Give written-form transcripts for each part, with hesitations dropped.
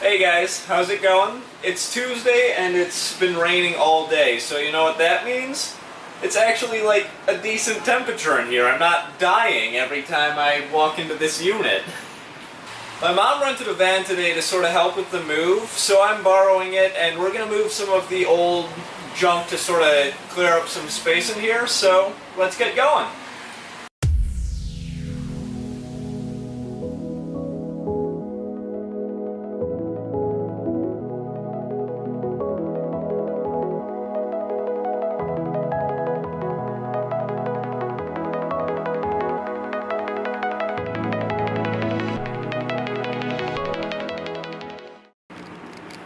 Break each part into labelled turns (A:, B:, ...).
A: Hey guys, how's it going? It's Tuesday and it's been raining all day, so you know what that means? It's actually like a decent temperature in here. I'm not dying every time I walk into this unit. My mom rented a van today to sort of help with the move, so I'm borrowing it and we're gonna move some of the old junk to sort of clear up some space in here, so let's get going.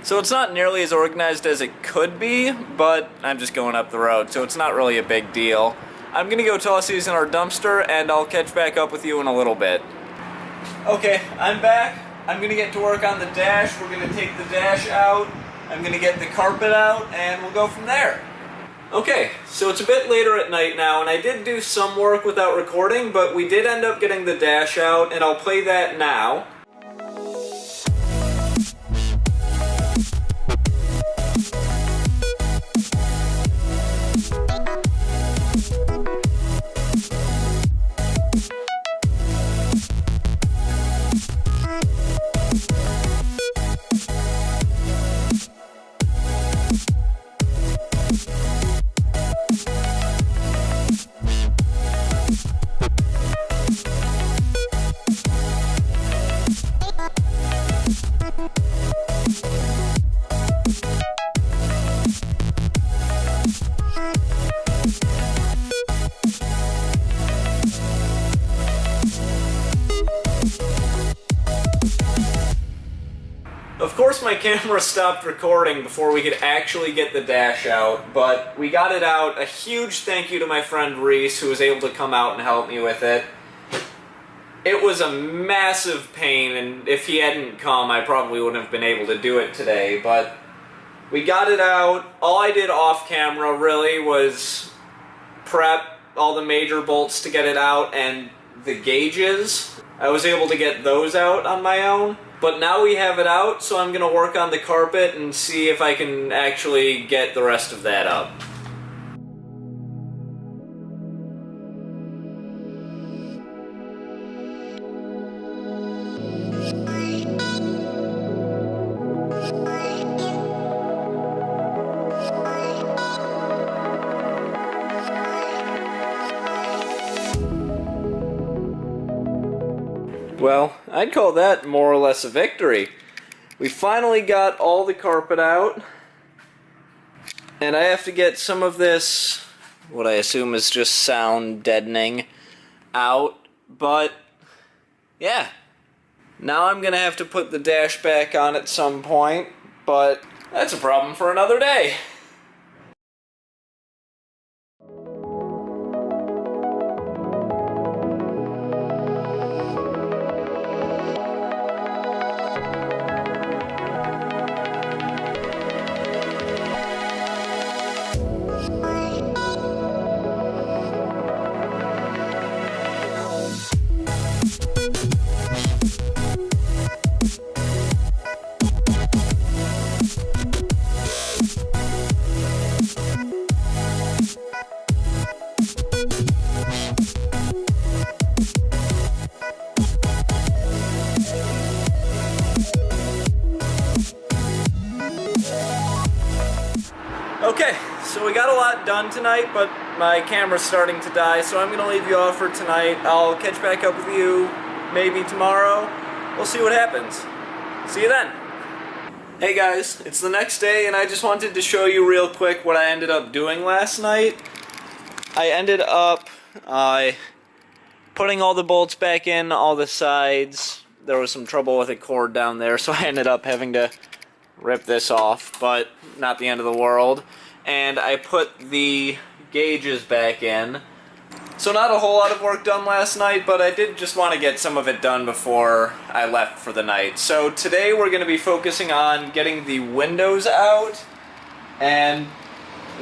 A: So it's not nearly as organized as it could be, but I'm just going up the road, so it's not really a big deal. I'm gonna go toss these in our dumpster, and I'll catch back up with you in a little bit. Okay, I'm back. I'm gonna get to work on the dash. We're gonna take the dash out. I'm gonna get the carpet out, and we'll go from there. Okay, so it's a bit later at night now, and I did do some work without recording, but we did end up getting the dash out, and I'll play that now. Of course my camera stopped recording before we could actually get the dash out, but we got it out. A huge thank you to my friend Reese, who was able to come out and help me with it. It was a massive pain, and if he hadn't come, I probably wouldn't have been able to do it today, but we got it out. All I did off camera really was prep all the major bolts to get it out, and the gauges, I was able to get those out on my own. But now we have it out, so I'm going to work on the carpet and see if I can actually get the rest of that up. Well, I'd call that more or less a victory. We finally got all the carpet out, and I have to get some of this, what I assume is just sound deadening, out, but yeah. Now I'm gonna have to put the dash back on at some point, but that's a problem for another day. Okay, so we got a lot done tonight, but my camera's starting to die, so I'm going to leave you off for tonight. I'll catch back up with you maybe tomorrow. We'll see what happens. See you then. Hey guys, it's the next day, and I just wanted to show you real quick what I ended up doing last night. I ended up putting all the bolts back in, all the sides. There was some trouble with a cord down there, so I ended up having to rip this off, but not the end of the world. And I put the gauges back in. So not a whole lot of work done last night, but I did just want to get some of it done before I left for the night. So today we're going to be focusing on getting the windows out, and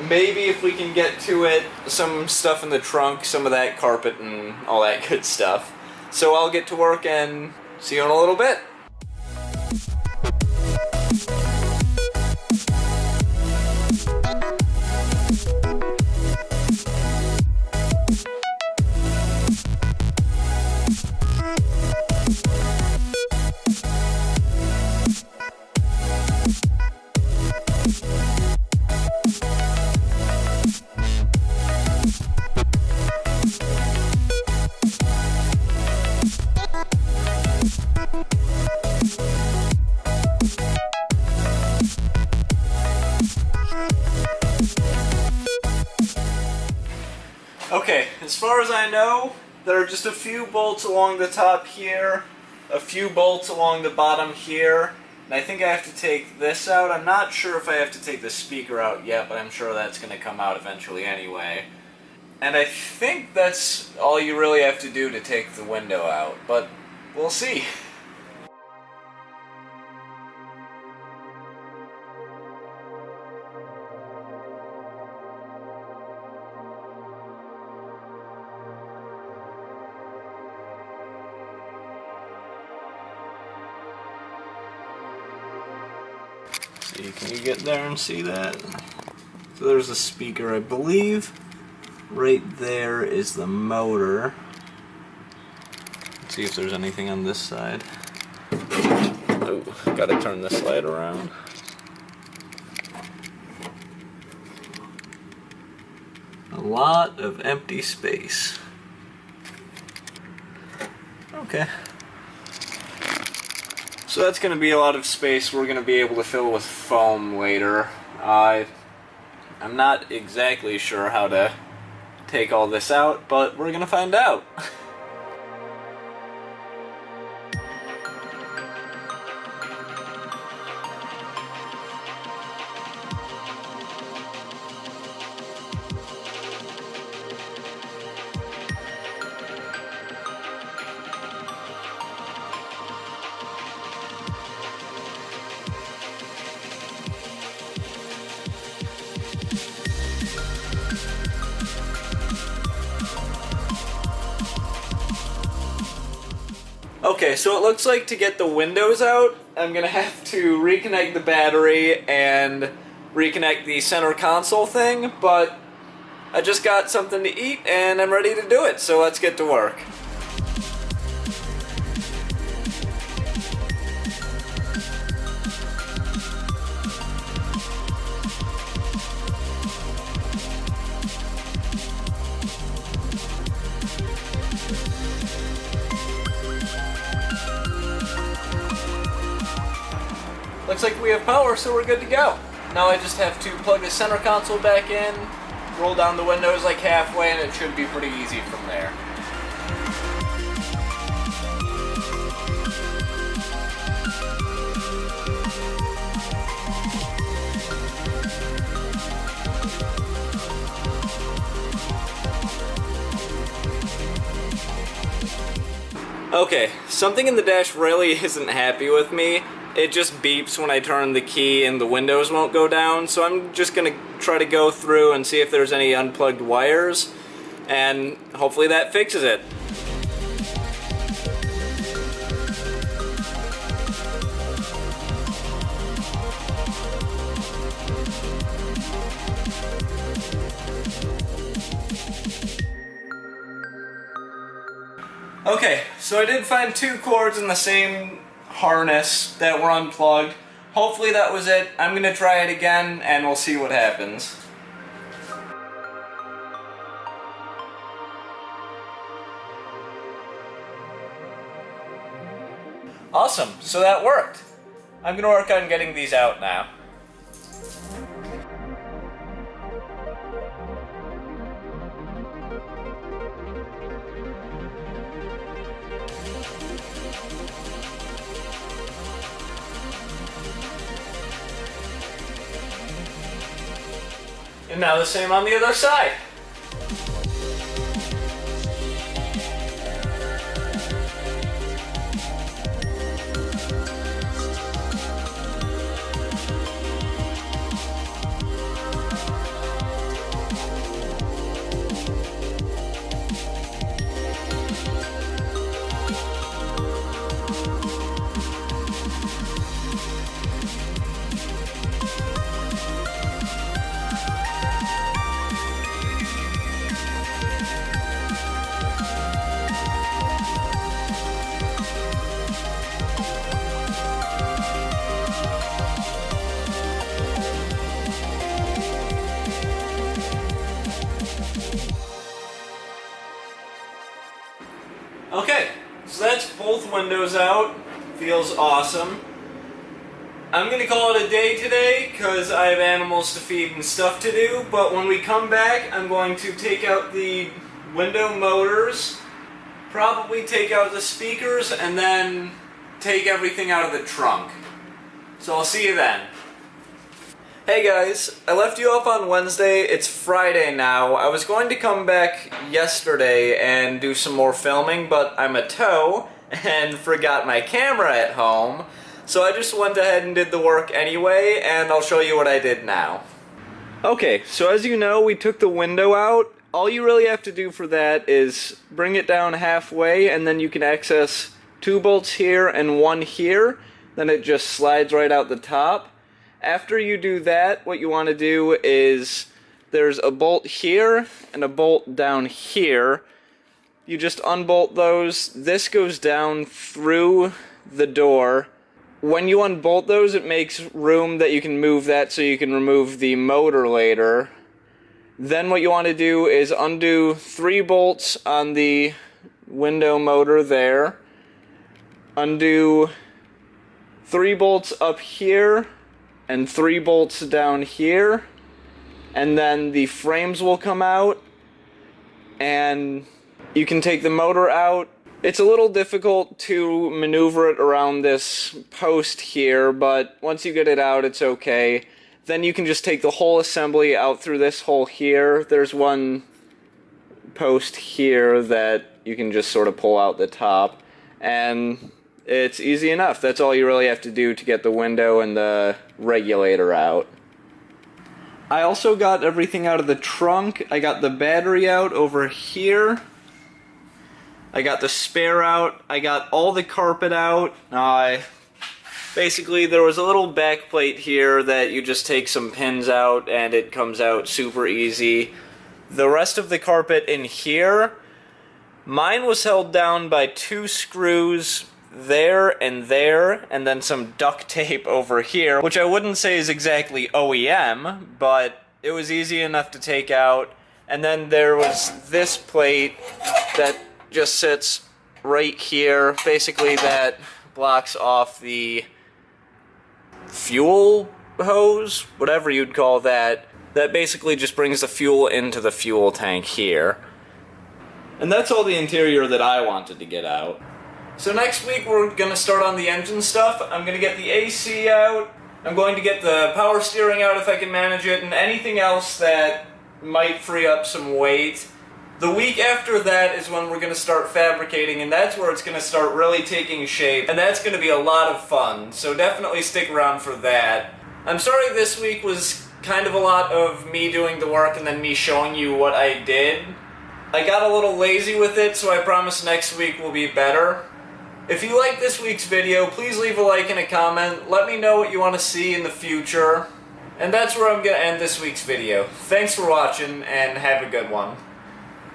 A: maybe if we can get to it, some stuff in the trunk, some of that carpet and all that good stuff. So I'll get to work and see you in a little bit. Okay, as far as I know, there are just a few bolts along the top here, a few bolts along the bottom here, and I think I have to take this out. I'm not sure if I have to take the speaker out yet, but I'm sure that's going to come out eventually anyway. And I think that's all you really have to do to take the window out, but we'll see. See, can you get there and see that? So there's a speaker, I believe. Right there is the motor. Let's see if there's anything on this side. Oh, gotta turn this light around. A lot of empty space. Okay. So that's going to be a lot of space we're going to be able to fill with foam later. I'm not exactly sure how to take all this out, but we're going to find out. Okay, so it looks like to get the windows out, I'm going to have to reconnect the battery and reconnect the center console thing, but I just got something to eat and I'm ready to do it, so let's get to work. Looks like we have power, so we're good to go. Now I just have to plug the center console back in, roll down the windows like halfway, and it should be pretty easy from there. Okay, something in the dash really isn't happy with me. It just beeps when I turn the key and the windows won't go down, so I'm just going to try to go through and see if there's any unplugged wires, and hopefully that fixes it. Okay, so I did find two cords in the same harness that were unplugged. Hopefully that was it. I'm going to try it again and we'll see what happens. Awesome, so that worked. I'm going to work on getting these out now. And now the same on the other side. windows out. Feels awesome. I'm gonna call it a day today because I have animals to feed and stuff to do, but when we come back I'm going to take out the window motors, probably take out the speakers, and then take everything out of the trunk. So I'll see you then. Hey guys, I left you off on Wednesday. It's Friday now. I was going to come back yesterday and do some more filming, but I'm a tow and forgot my camera at home. So I just went ahead and did the work anyway, and I'll show you what I did now. Okay, so as you know, we took the window out. All you really have to do for that is bring it down halfway, and then you can access 2 bolts here and 1 here. Then it just slides right out the top. After you do that, what you want to do is, there's a bolt here and a bolt down here. You just unbolt those. This goes down through the door. When you unbolt those, it makes room that you can move that so you can remove the motor later. Then what you want to do is undo 3 bolts on the window motor there. Undo 3 bolts up here and 3 bolts down here. And then the frames will come out and you can take the motor out. It's a little difficult to maneuver it around this post here, but once you get it out, it's okay. Then you can just take the whole assembly out through this hole here. There's one post here that you can just sort of pull out the top, and it's easy enough. That's all you really have to do to get the window and the regulator out. I also got everything out of the trunk. I got the battery out over here. I got the spare out, I got all the carpet out. Basically there was a little back plate here that you just take some pins out and it comes out super easy. The rest of the carpet in here, mine was held down by 2 screws there, and then some duct tape over here, which I wouldn't say is exactly OEM, but it was easy enough to take out. And then there was this plate that just sits right here. Basically that blocks off the fuel hose, whatever you'd call that. That basically just brings the fuel into the fuel tank here. And that's all the interior that I wanted to get out. So next week we're going to start on the engine stuff. I'm going to get the AC out. I'm going to get the power steering out if I can manage it, and anything else that might free up some weight. The week after that is when we're going to start fabricating, and that's where it's going to start really taking shape, and that's going to be a lot of fun, so definitely stick around for that. I'm sorry this week was kind of a lot of me doing the work and then me showing you what I did. I got a little lazy with it, so I promise next week will be better. If you like this week's video, please leave a like and a comment. Let me know what you want to see in the future. And that's where I'm going to end this week's video. Thanks for watching, and have a good one.